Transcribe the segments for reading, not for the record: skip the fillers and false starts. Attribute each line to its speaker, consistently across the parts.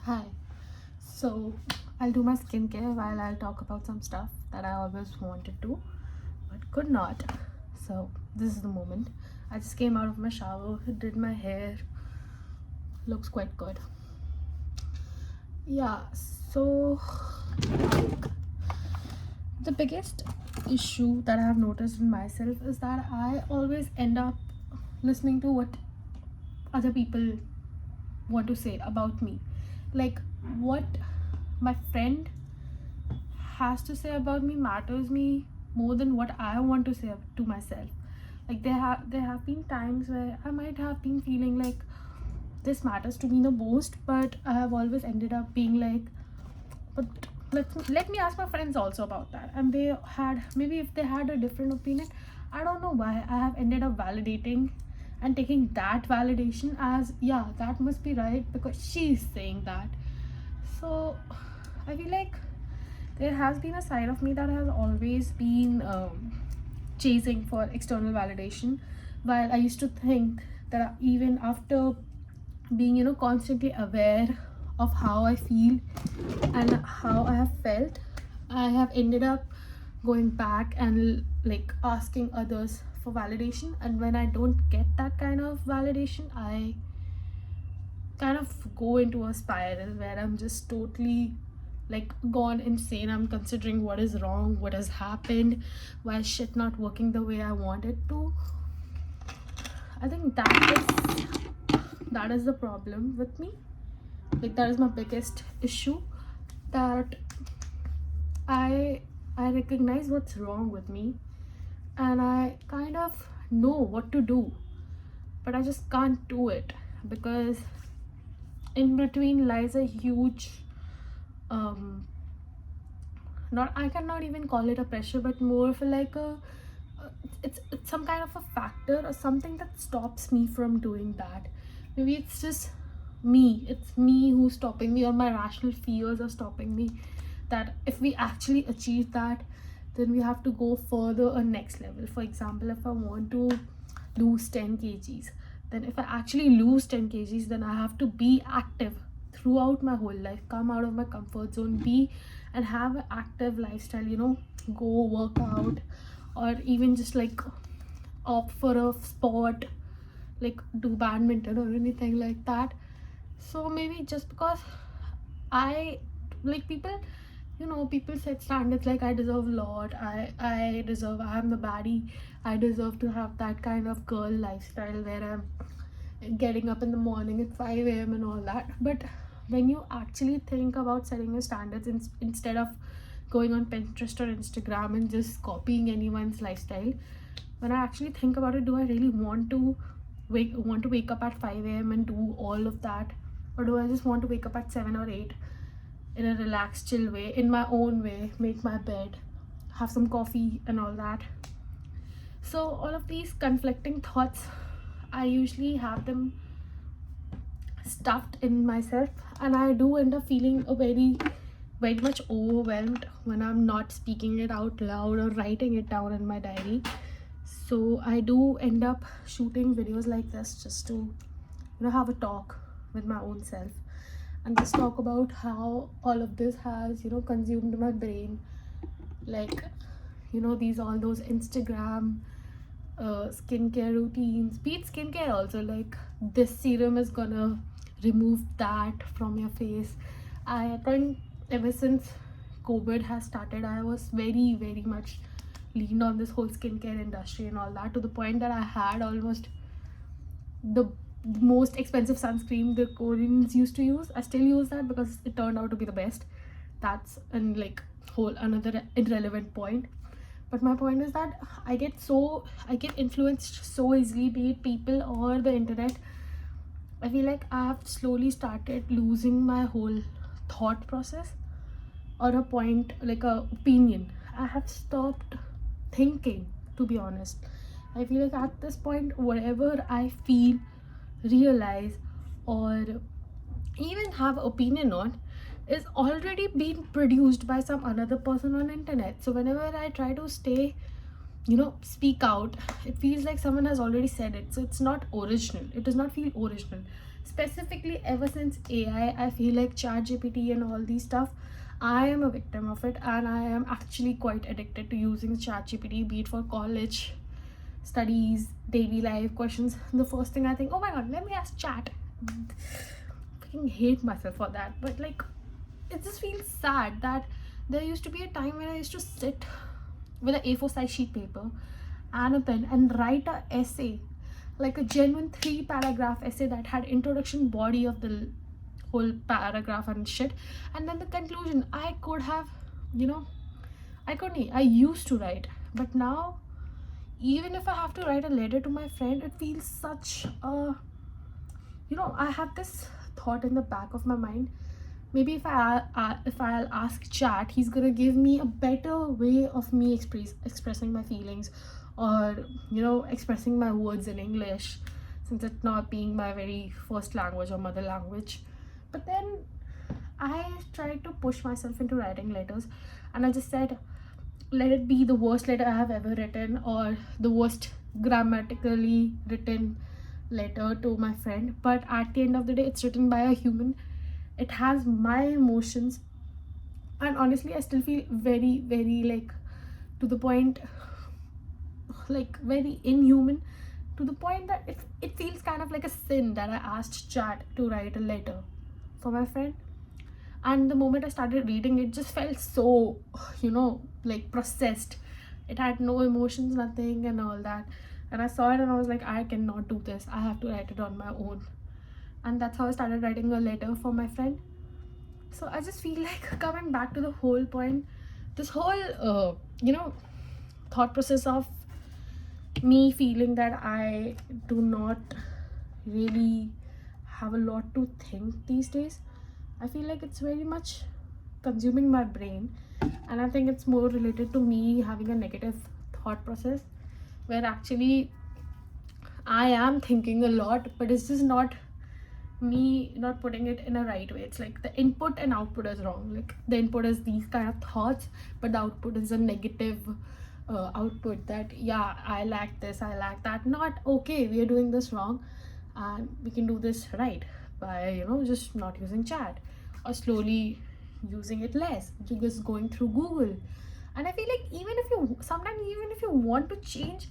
Speaker 1: Hi. So I'll do my skincare while I'll talk about some stuff that I always wanted to but could not. So this is the moment. I just came out of my shower, did my hair, looks quite good. Yeah, so the biggest issue that I have noticed in myself is that I always end up listening to what other people want to say about me. Like what my friend has to say about me matters me more than what I want to say to myself. Like there have been times where I might have been feeling like this matters to me the most, but I have always ended up being like, but let me ask my friends also about that. And they had, maybe if they had a different opinion, I don't know why I have ended up validating and taking that validation as, yeah, that must be right because she's saying that. So I feel like there has been a side of me that has always been chasing for external validation, while I used to think that even after being constantly aware of how I feel and how I have felt, I have ended up going back and like asking others for validation. And when I don't get that kind of validation, I kind of go into a spiral where I'm just totally like gone insane. I'm considering what is wrong, what has happened, why is shit not working the way I want it to. I think that is the problem with me. Like that is my biggest issue, that I I recognize what's wrong with me and I kind of know what to do, but I just can't do it because in between lies a huge um not, I cannot even call it a pressure, but more of a like a it's some kind of a factor or something that stops me from doing that. Maybe it's me who's stopping me, or my rational fears are stopping me, that if we actually achieve that, then we have to go further a next level. For example, if I want to lose 10 kgs, then if I actually lose 10 kgs, then I have to be active throughout my whole life, come out of my comfort zone, be and have an active lifestyle, go work out, or even just like opt for a sport, like do badminton or anything like that. So maybe just because I like people, people set standards like I deserve a lot, I deserve, I am the baddie, I deserve to have that kind of girl lifestyle where I'm getting up in the morning at 5 a.m. and all that. But when you actually think about setting your standards instead of going on Pinterest or Instagram and just copying anyone's lifestyle, when I actually think about it, do I really want to wake up at 5 a.m. and do all of that, or do I just want to wake up at 7 or 8 in a relaxed, chill way, in my own way, make my bed, have some coffee and all that? So all of these conflicting thoughts, I usually have them stuffed in myself, and I do end up feeling a very much overwhelmed when I'm not speaking it out loud or writing it down in my diary. So I do end up shooting videos like this just to have a talk with my own self and just talk about how all of this has consumed my brain. Like these all those Instagram skincare routines, be it skincare also, like this serum is gonna remove that from your face. I think ever since COVID has started, I was very much leaned on this whole skincare industry and all that, to the point that I had almost the most expensive sunscreen the Koreans used to use. I still use that because it turned out to be the best. That's an like whole another irrelevant point. But my point is that I get influenced so easily, be it people or the internet. I feel like I have slowly started losing my whole thought process, or a point like a opinion. I have stopped thinking, to be honest. I feel like at this point, whatever I feel, realize, or even have opinion on is already being produced by some another person on internet. So whenever I try to stay, speak out, it feels like someone has already said it, so it's not original, it does not feel original. specifically ever since AI, I feel like ChatGPT and all these stuff, I am a victim of it, and I am actually quite addicted to using ChatGPT, be it for college, studies, daily life questions. The first thing I think, oh my god, let me ask chat. Fucking hate myself for that. But like, it just feels sad that there used to be a time when I used to sit with an A4 size sheet paper and a pen and write a essay, like a genuine 3-paragraph essay that had introduction, body of the whole paragraph and shit, and then the conclusion. I could have, I used to write. But now, even if I have to write a letter to my friend, it feels such a, I have this thought in the back of my mind. Maybe if I'll ask chat, he's gonna give me a better way of me expressing my feelings, or expressing my words in English, since it not being my very first language or mother language. But then I tried to push myself into writing letters, and I just said, let it be the worst letter I have ever written, or the worst grammatically written letter to my friend, but at the end of the day, it's written by a human. It has my emotions, and honestly, I still feel very, very, like, to the point, like, very inhuman, to the point that it feels kind of like a sin that I asked chat to write a letter for my friend. And the moment I started reading, it just felt so, like, processed. It had no emotions, nothing, and all that. And I saw it and I was like, I cannot do this, I have to write it on my own. And that's how I started writing a letter for my friend. So I just feel like, coming back to the whole point, this whole thought process of me feeling that I do not really have a lot to think these days, I feel like it's very much consuming my brain. And I think it's more related to me having a negative thought process, where actually I am thinking a lot, but it's just not me not putting it in a right way. It's like the input and output is wrong. Like, the input is these kind of thoughts, but the output is a negative output, that yeah, I lack this, I lack that. Not okay, we are doing this wrong, and we can do this right by just not using chat, or slowly using it less, just going through Google. And I feel like, even if you want to change,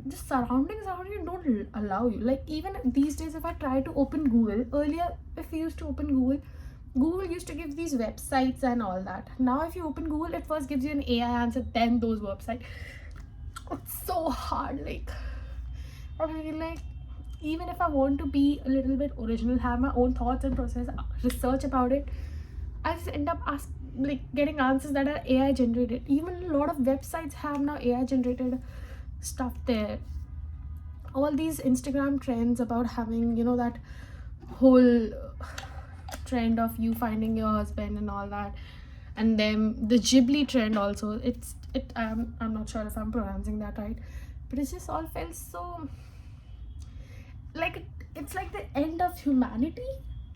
Speaker 1: the surroundings around you don't allow you. Like, even these days, if I try to open Google, earlier, if we used to open Google used to give these websites and all that. Now if you open Google, it first gives you an AI answer, then those websites. It's so hard. Like, I feel like, even if I want to be a little bit original, have my own thoughts and process research about it, I just end up getting answers that are AI generated. Even a lot of websites have now AI generated stuff there. All these Instagram trends about having that whole trend of you finding your husband and all that, and then the Ghibli trend also. I'm not sure if I'm pronouncing that right, but it just all felt so like it's like the end of humanity.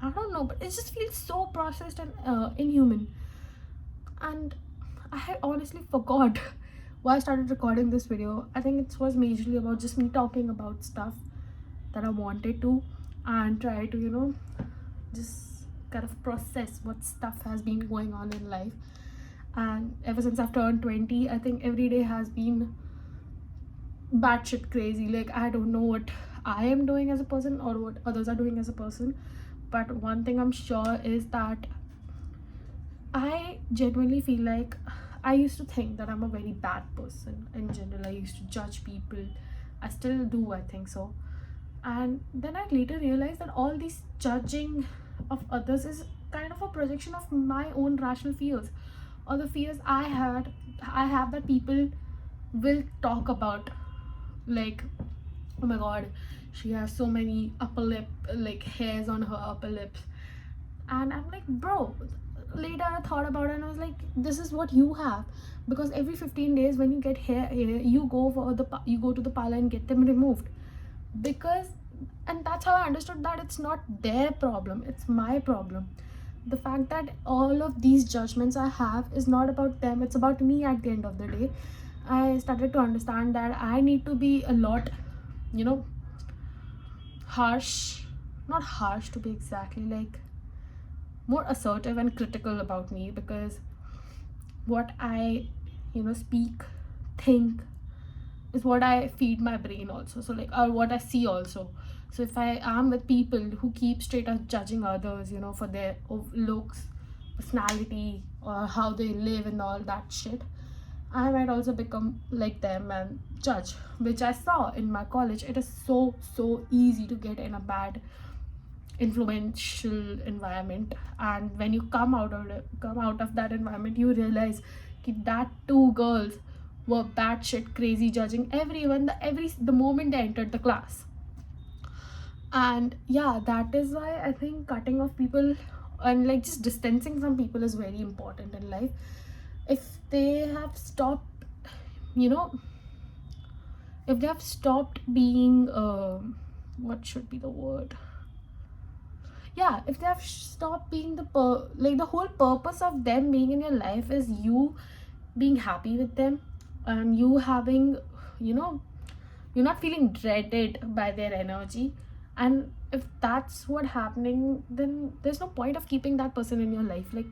Speaker 1: I don't know, but it just feels so processed and inhuman. And I honestly forgot why I started recording this video. I think it was majorly about just me talking about stuff that I wanted to, and try to just kind of process what stuff has been going on in life. And ever since I've turned 20, I think every day has been batshit crazy. Like, I don't know what I am doing as a person or what others are doing as a person, but one thing I'm sure is that I genuinely feel like I used to think that I'm a very bad person in general. I used to judge people. I still do, I think so. And then I later realized that all this judging of others is kind of a projection of my own rational fears, or the fears I have that people will talk about. Like, oh my god, she has so many upper lip, like, hairs on her upper lips. And I'm like, bro, later I thought about it and I was like, this is what you have, because every 15 days when you get hair, you go to the parlor and get them removed. And that's how I understood that it's not their problem, it's my problem. The fact that all of these judgments I have is not about them, it's about me. At the end of the day, I started to understand that I need to be a lot harsh not harsh to be exactly, like more assertive and critical about me, because what I speak, think, is what I feed my brain also. So like, or what I see also. So if I am with people who keep straight up judging others, for their looks, personality, or how they live and all that shit, I might also become like them and judge, which I saw in my college. It is so easy to get in a bad influential environment, and when you come out of that environment, you realize that two girls were batshit crazy, judging everyone the moment they entered the class. And yeah, that is why I think cutting off people and like just distancing from people is very important in life. If they have stopped, you know if they have stopped being what should be the word, yeah, if they have stopped being the whole purpose of them being in your life is you being happy with them, and you having, you know you're not feeling dreaded by their energy. And if that's what happening, then there's no point of keeping that person in your life. Like,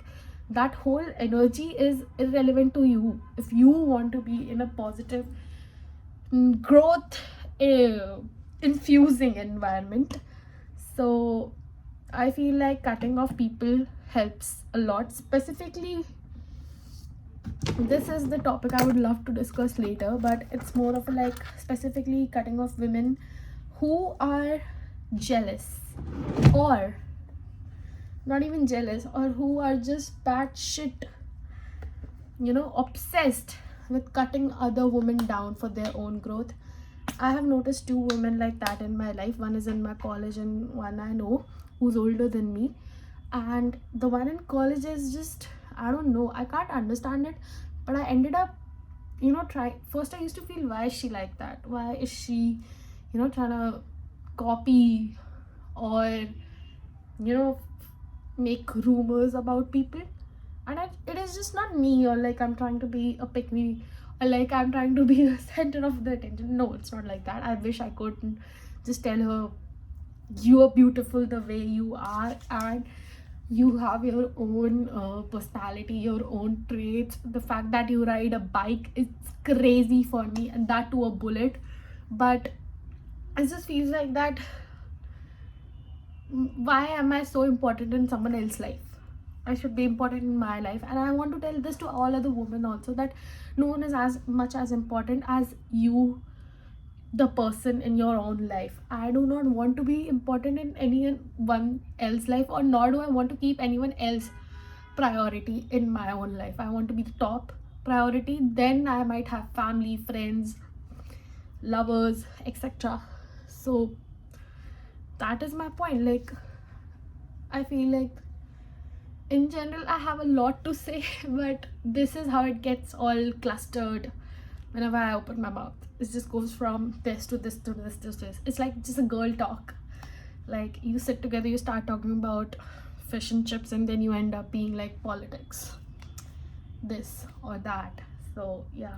Speaker 1: that whole energy is irrelevant to you if you want to be in a positive, growth, infusing environment. So I feel like cutting off people helps a lot. Specifically, this is the topic I would love to discuss later, but it's more of a, like, specifically cutting off women who are jealous, or not even jealous, or who are just batshit, obsessed with cutting other women down for their own growth. I have noticed two women like that in my life. One is in my college, and one I know who's older than me. And the one in college is just, I don't know, I can't understand it, but I ended up, try. First I used to feel, why is she like that? Why is she, trying to copy, or, make rumors about people? And it is just not me, or like I'm trying to be a pick me, or like I'm trying to be the center of the attention. No, it's not like that. I wish I could just tell her, you are beautiful the way you are, and you have your own personality, your own traits. The fact that you ride a bike is crazy for me, and that to a bullet. But it just feels like that, why am I so important in someone else's life? I should be important in my life. And I want to tell this to all other women also, that no one is as much as important as you, the person in your own life. I do not want to be important in anyone else's life, or nor do I want to keep anyone else priority in my own life. I want to be the top priority. Then I might have family, friends, lovers, etc. So that is my point. Like, I feel like in general I have a lot to say, but this is how it gets all clustered whenever I open my mouth. It just goes from this to this to this to this. It's like just a girl talk. Like, you sit together, you start talking about fish and chips, and then you end up being like politics, this or that. So yeah,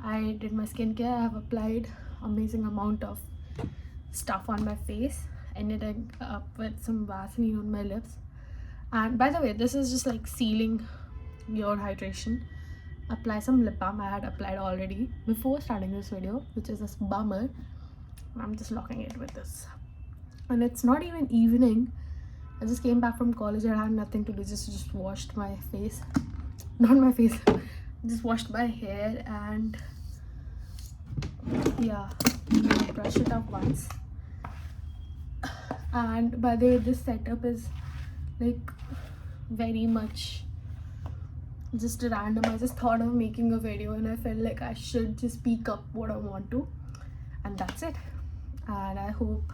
Speaker 1: I did my skincare. I have applied amazing amount of stuff on my face, ended up with some Vaseline on my lips. And by the way, this is just like sealing your hydration. Apply some lip balm. I had applied already before starting this video, which is this bummer. I'm just locking it with this. And it's not even evening. I just came back from college and I had nothing to do. Just washed my face. Not my face. Just washed my hair, and yeah, brush it up once. And by the way, this setup is like very much just random. I just thought of making a video and I felt like I should just speak up what I want to, and that's it. And I hope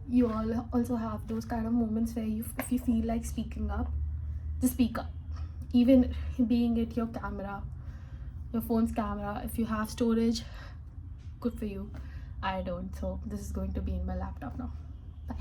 Speaker 1: you all also have those kind of moments where if you feel like speaking up, just speak up. Even being it your camera, your phone's camera. If you have storage, good for you. I don't, so this is going to be in my laptop now. Bye.